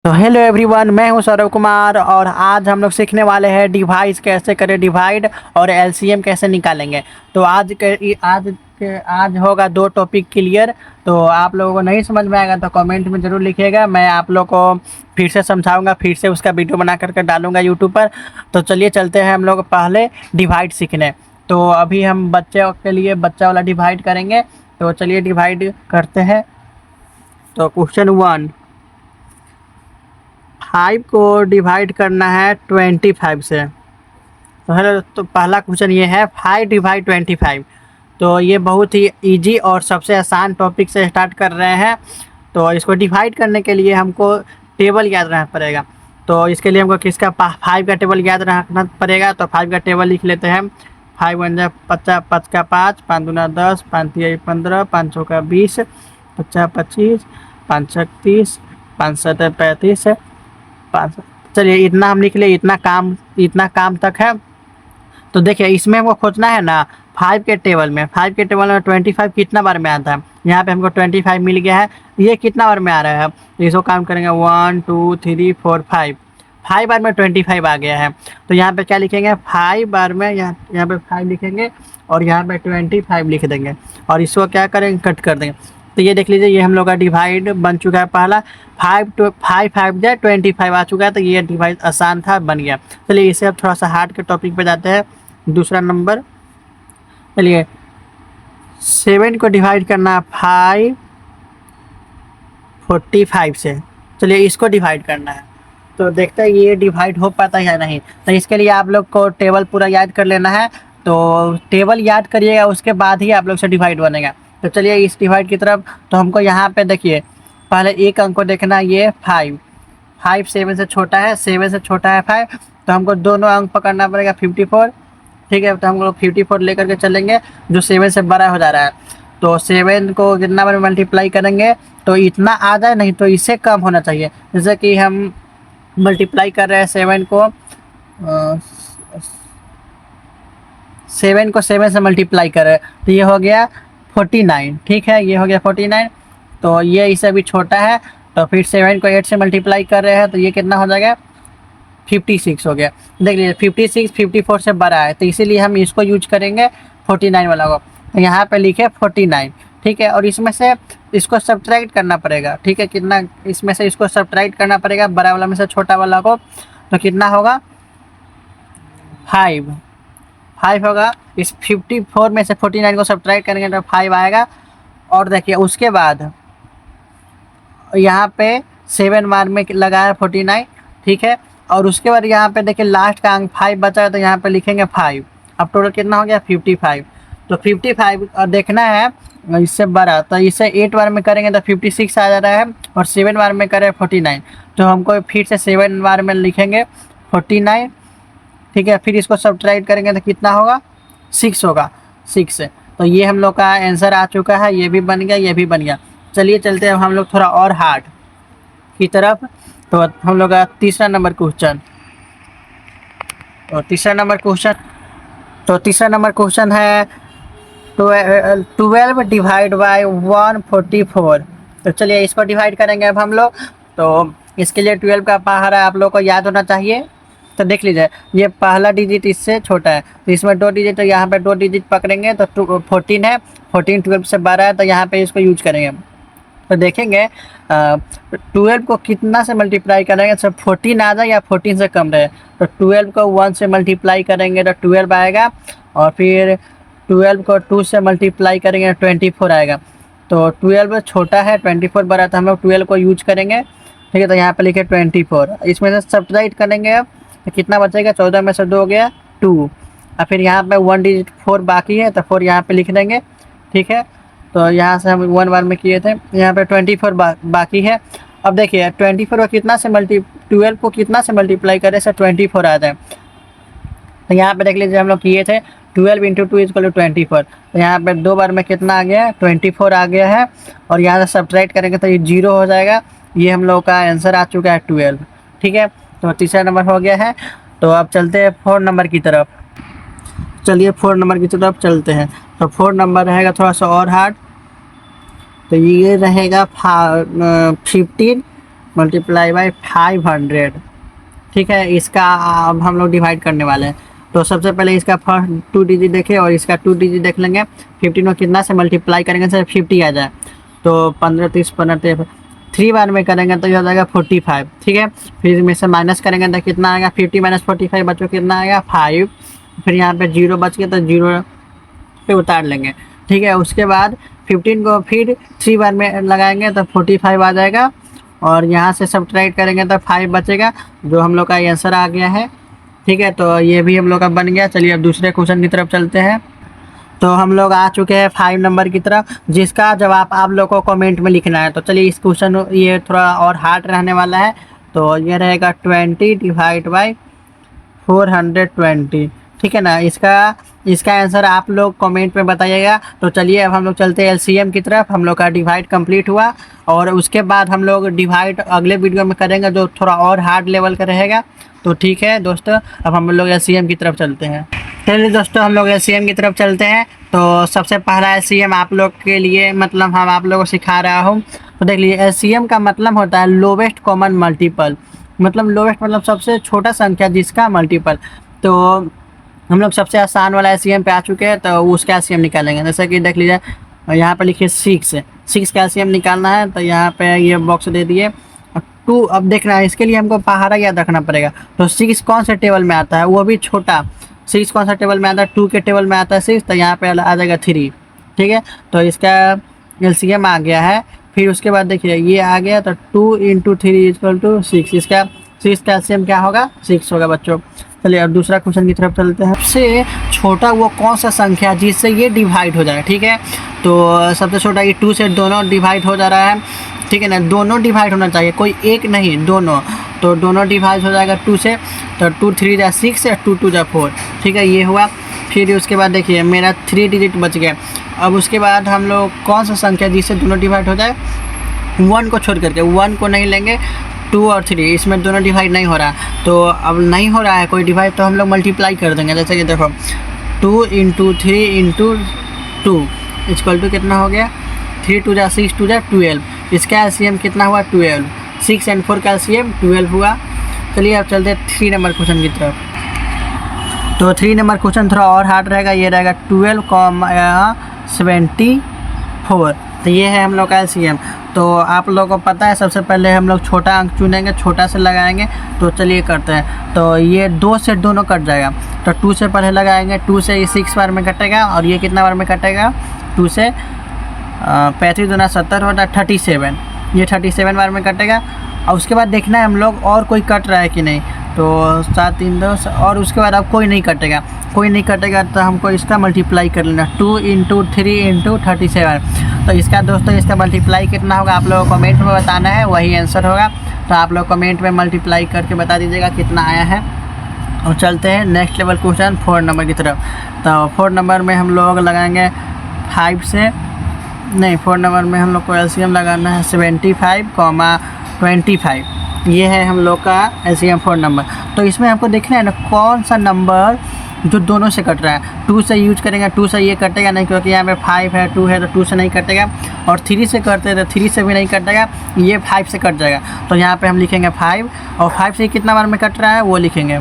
तो hello everyone, मैं हूं सौरभ कुमार और आज हम लोग सीखने वाले हैं डिवाइस कैसे करें डिवाइड और एलसीएम कैसे निकालेंगे। तो आज होगा दो टॉपिक क्लियर। तो आप लोगों को नहीं समझ में आएगा तो कमेंट में ज़रूर लिखिएगा, मैं आप लोग को फिर से समझाऊंगा, फिर से उसका वीडियो बना करके डालूंगा यूट्यूब पर। तो चलिए चलते हैं हम लोग पहले डिवाइड सीखने। तो अभी हम बच्चे के लिए बच्चा वाला डिवाइड करेंगे। तो चलिए डिवाइड करते हैं। तो क्वेश्चन 1, 5 को डिवाइड करना है 25 से। तो हेलो, तो पहला क्वेश्चन ये है 5 डिवाइड 25। तो ये बहुत ही इजी और सबसे आसान टॉपिक से स्टार्ट कर रहे हैं। तो इसको डिवाइड करने के लिए हमको टेबल याद रखना पड़ेगा। तो इसके लिए हमको किसका 5 का टेबल याद रखना पड़ेगा। तो 5 का टेबल लिख लेते हैं। 5 1 जा 50, 5 का 5, 5 दूना 10, 5 3 15, 5 6 का 20, 50 25, 5 6 30, 5 7 35। चलिए इतना हम लिख लिए, इतना काम तक है। तो देखिए इसमें हमको खोजना है ना 5 के टेबल में 25 कितना बार में आता है। यहाँ पे हमको 25 मिल गया है। ये कितना बार में आ रहा है, इसको काम करेंगे 1 2 3 4 5 बार में 25 आ गया है। तो यहाँ पे क्या लिखेंगे 5 बार में, यहाँ पे 5 लिखेंगे और यहाँ पे 25 लिख देंगे और इसको क्या करेंगे कट कर देंगे। तो ये देख लीजिए, ये हम लोग का डिवाइड बन चुका है। पहला 5 to 5 जाए 25 आ चुका है। तो ये डिवाइड आसान था, बन गया। चलिए इसे अब थोड़ा सा हार्ड के टॉपिक पे जाते हैं। दूसरा नंबर, चलिए 7 को डिवाइड करना 545 से। चलिए इसको डिवाइड करना है। तो देखते हैं ये डिवाइड हो पाता है या नहीं। तो इसके लिए आप लोग को टेबल पूरा याद कर लेना है। तो टेबल याद करिएगा, उसके बाद ही आप लोग से डिवाइड बनेगा। तो चलिए इस डिवाइड की तरफ। तो हमको यहाँ पे देखिए पहले एक अंक को देखना, ये 5 7 से छोटा है, 7 से छोटा है 5। तो हमको दोनों अंक पकड़ना पड़ेगा 54। ठीक है, तो हम लोग 54 लेकर के चलेंगे जो 7 से बड़ा हो जा रहा है। तो 7 को कितना बार मल्टीप्लाई करेंगे तो इतना आ जाए, नहीं तो इससे कम होना चाहिए। जैसे कि हम मल्टीप्लाई कर रहे हैं 7 को 7 से मल्टीप्लाई कर रहे हैं। तो ये हो गया 49। ठीक है, ये हो गया 49। तो ये इससे भी छोटा है। तो फिर 7 को 8 से मल्टीप्लाई कर रहे हैं तो ये कितना हो जाएगा 56 हो गया। देख लीजिए 56 54 से बड़ा है, तो इसीलिए हम इसको यूज करेंगे 49 वाला को। तो यहाँ पे लिखे 49। ठीक है, और इसमें से इसको सब्ट्रैक्ट करना पड़ेगा। ठीक है, कितना इसमें से इसको सब्ट्रैक्ट करना पड़ेगा बड़ा वाला में से छोटा वाला को। तो कितना होगा 5 होगा। इस 54 में से 49 को सब्ट्रैक्ट करेंगे तो 5 आएगा। और देखिए उसके बाद यहाँ पे 7 बार में लगाया 49। ठीक है, और उसके बाद यहाँ पे देखिए लास्ट का अंक 5 बचा है, तो यहाँ पे लिखेंगे 5। अब टोटल कितना हो गया 55। तो 55 और देखना है इससे बड़ा, तो इसे 8 बार में करेंगे तो 56 आ जा रहा है, और 7 बार में करें 49। तो हमको फिर से 7 बार में लिखेंगे 49। ठीक है, फिर इसको सब्ट्रैक्ट करेंगे तो कितना होगा 6 होगा 6। तो ये हम लोग का आंसर आ चुका है। ये भी बन गया, ये भी बन गया। चलिए चलते हैं हम लोग थोड़ा और हार्ड की तरफ। तो हम लोग का तीसरा नंबर क्वेश्चन है 12 डिवाइड बाय 144। तो चलिए इसको डिवाइड करेंगे अब हम लोग। तो इसके लिए 12 का पहाड़ा आप लोग को याद होना चाहिए। तो देख लीजिए ये पहला डिजिट इससे छोटा है, तो इसमें 2 डिजिट, तो यहाँ पे 2 डिजिट पकड़ेंगे तो 14 है। 14 12 से बड़ा है, तो यहाँ पे इसको यूज करेंगे। तो देखेंगे 12 को कितना से मल्टीप्लाई करेंगे, सब 14 आ जाए या 14 से कम रहे। तो 12 को 1 से मल्टीप्लाई करेंगे तो 12 आएगा, और फिर 12 को 2 से मल्टीप्लाई करेंगे तो 24 आएगा। तो 12 छोटा है, 24 बड़ा, तो हम लोग 12 को यूज करेंगे। ठीक है, तो यहाँ पे लिखे 24। इसमें से सब्ट्रैक्ट करेंगे अब तो कितना बचेगा, 14 में से 2 हो गया 2, और फिर यहाँ पे 1 डिजिट 4 बाकी है, तो 4 यहाँ पे लिख देंगे। ठीक है, तो यहाँ से हम 1 बार में किए थे, यहाँ पे 24 बाकी है। अब देखिए 24 को कितना से 12 को कितना से मल्टीप्लाई करें से 24 आ जाए। तो यहाँ पे देख लीजिए हम लोग किए थे 12 × 2 = 24। तो यहाँ पे 2 बार में कितना आ गया 24 आ गया है, और यहाँ से सब्ट्रैक्ट करेंगे तो ये 0 हो जाएगा। ये हम लोग का आंसर आ चुका है 12। ठीक है, तो तीसरा नंबर हो गया है। तो अब चलते हैं 4 नंबर की तरफ। चलिए 4 नंबर की तरफ चलते हैं। तो 4 नंबर रहेगा थोड़ा सा और हार्ड। तो ये रहेगा 15 मल्टीप्लाई बाई 500। ठीक है, इसका अब हम लोग डिवाइड करने वाले हैं। तो सबसे पहले इसका फर्स्ट 2 डिजिट देखें और इसका 2 डिजिट देख लेंगे। 15 को कितना से मल्टीप्लाई करेंगे सर 50 आ जाए, तो 15 30 15 3 बार में करेंगे तो ये हो जाएगा 45। ठीक है, फिर इसमें से माइनस करेंगे तो कितना आएगा, 50 माइनस 45 बच्चों कितना आएगा 5। फिर यहाँ पे 0 बच गया तो 0 पे उतार लेंगे। ठीक है, उसके बाद 15 को फिर 3 बार में लगाएंगे तो 45 आ जाएगा, और यहाँ से सब्ट्रैक्ट करेंगे तो 5 बचेगा, जो हम लोग का आंसर आ गया है। ठीक है, तो ये भी हम लोग का बन गया। चलिए अब दूसरे क्वेश्चन की तरफ चलते हैं। तो हम लोग आ चुके हैं 5 नंबर की तरफ, जिसका जवाब आप लोग को कमेंट में लिखना है। तो चलिए इस क्वेश्चन ये थोड़ा और हार्ड रहने वाला है। तो ये रहेगा 20 डिवाइड बाई 420। ठीक है ना, इसका आंसर आप लोग कमेंट में बताइएगा। तो चलिए अब हम लोग चलते हैं एलसीएम की तरफ। हम लोग का डिवाइड कंप्लीट हुआ, और उसके बाद हम लोग डिवाइड अगले वीडियो में करेंगे जो थोड़ा और हार्ड लेवल का रहेगा। तो ठीक है दोस्तों, अब हम लोग एलसीएम की तरफ चलते हैं। चलिए दोस्तों, हम लोग एलसीएम की तरफ चलते हैं। तो सबसे पहला एलसीएम आप लोग के लिए मतलब हम आप लोगों को सिखा रहा हूँ। तो देख लीजिए, एलसीएम का मतलब होता है लोवेस्ट कॉमन मल्टीपल, मतलब लोवेस्ट मतलब सबसे छोटा संख्या जिसका मल्टीपल। तो हम लोग सबसे आसान वाला एलसीएम पे आ चुके हैं, तो उसका एलसीएम निकालेंगे। जैसे कि देख लीजिए, यहाँ पे लिखिए 6 का एलसीएम निकालना है। तो यहाँ पे ये बॉक्स दे दिए 2। अब देखना है, इसके लिए हमको पहाड़ा याद रखना पड़ेगा। तो 6 कौन से टेबल में आता है, वो भी छोटा। 6 कौन सा टेबल में आता है, 2 के टेबल में आता है 6, तो यहाँ पे आ जाएगा 3। ठीक है, तो इसका एलसीएम आ गया है। फिर उसके बाद देखिए ये आ गया, तो 2 × 3 = 6। इसका 6 का एलसीएम क्या होगा, 6 होगा बच्चों। चलिए अब दूसरा क्वेश्चन की तरफ चलते हैं। सबसे छोटा वो कौन सा संख्या जिससे ये डिवाइड हो जाए। ठीक है, तो सबसे छोटा ये 2 से दोनों डिवाइड हो जा रहा है। ठीक है ना, दोनों डिवाइड होना चाहिए, कोई एक नहीं, दोनों। तो दोनों डिवाइड हो जाएगा 2 से, तो 2 3 × 6 या 2 2 × 4। ठीक है, ये हुआ। फिर उसके बाद देखिए मेरा 3 डिजिट बच गया। अब उसके बाद हम लोग कौन सा संख्या जिससे दोनों डिवाइड हो जाए, 1 को छोड़ करके, 1 को नहीं लेंगे। 2 और 3 इसमें दोनों डिवाइड नहीं हो रहा, तो अब नहीं हो रहा है कोई डिवाइड, तो हम लोग मल्टीप्लाई कर देंगे। जैसे कि देखो 2 × 3 × 2 = कितना हो गया, 3 2 × 6 2 × 12। इसका एलसीएम कितना हुआ, 12। 6 और 4 का एलसीएम 12 हुआ। चलिए अब चलते हैं 3 नंबर क्वेश्चन की तरफ। तो 3 नंबर क्वेश्चन थोड़ा और हार्ड रहेगा। ये रहेगा 12, 74। तो ये है हम लोग का एलसीएम। तो आप लोगों को पता है, सबसे पहले हम लोग छोटा अंक चुनेंगे, छोटा से लगाएंगे। तो चलिए करते हैं। तो ये 2 से दोनों कट जाएगा, तो 2 से पहले लगाएंगे। 2 से ये 6 बार में कटेगा, और ये कितना बार में कटेगा, 2 से 35 × 70 होता है 37। ये 37 बार में कटेगा। और उसके बाद देखना है हम लोग और कोई कट रहा है कि नहीं। तो 7 3 2, और उसके बाद अब कोई नहीं कटेगा, कोई नहीं कटेगा, तो हमको इसका मल्टीप्लाई कर लेना, 2 × 3 × 37। तो इसका दोस्तों इसका मल्टीप्लाई कितना होगा आप लोगों को कमेंट में बताना है, वही आंसर होगा। तो आप लोग कमेंट में मल्टीप्लाई करके बता दीजिएगा कितना आया है। और चलते हैं नेक्स्ट लेवल क्वेश्चन 4 नंबर की तरफ। तो 4 नंबर में हम लोग लगाएंगे 5 से नहीं, 4 नंबर में हम लोग को एलसीएम लगाना है 75, 25। ये है हम लोग का एलसीएम 4 नंबर। तो इसमें हमको देखना है ना कौन सा नंबर जो दोनों से कट रहा है। 2 से यूज करेंगे, 2 से ये कटेगा नहीं, क्योंकि यहाँ पे 5 है, 2 है, तो 2 से नहीं कटेगा। और 3 से करते हैं तो 3 से भी नहीं कटेगा, ये 5 से कट जाएगा। तो यहाँ पे हम लिखेंगे 5, और 5 से कितना बार में कट रहा है वो लिखेंगे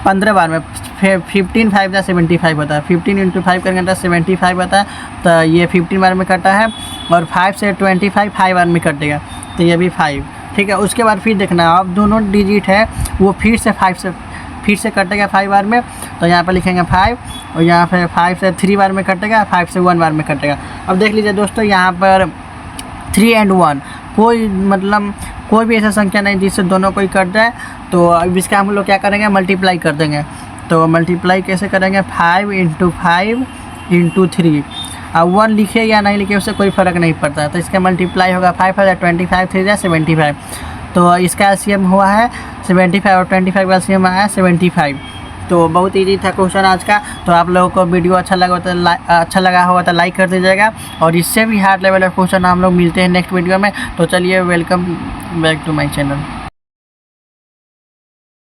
15 बार में। 15 5 × 75 होता है, 15 × 5 करेंगे तो 75 होता है। तो ये 15 बार में कटा है, और 5 से 25 5 बार में कटेगा, तो ये भी 5। ठीक है, उसके बाद फिर देखना अब दोनों डिजिट है वो फिर से कटेगा 5 बार में। तो यहाँ पर लिखेंगे 5, और यहाँ पे 5 से 3 बार में कटेगा, 5 से 1 बार में कटेगा। अब देख लीजिए दोस्तों, यहाँ पर 3 और 1 कोई भी ऐसा संख्या नहीं जिससे दोनों कोई कट जाए। तो अब इसका हम लोग क्या करेंगे, मल्टीप्लाई कर देंगे। तो मल्टीप्लाई कैसे करेंगे, 5 × 5 × 3। अब 1 लिखे या नहीं लिखे उससे कोई फ़र्क नहीं पड़ता। तो इसका मल्टीप्लाई होगा 5 × 25, 3 × 75। तो इसका एलसीएम हुआ है 75, और 25 का एलसीएम आया 75। तो बहुत इजी था क्वेश्चन आज का। तो आप लोगों को वीडियो अच्छा लगा होगा तो लाइक कर दीजिएगा, और इससे भी हार्ड लेवल का क्वेश्चन हम लोग मिलते हैं नेक्स्ट वीडियो में। तो चलिए, welcome back to my channel.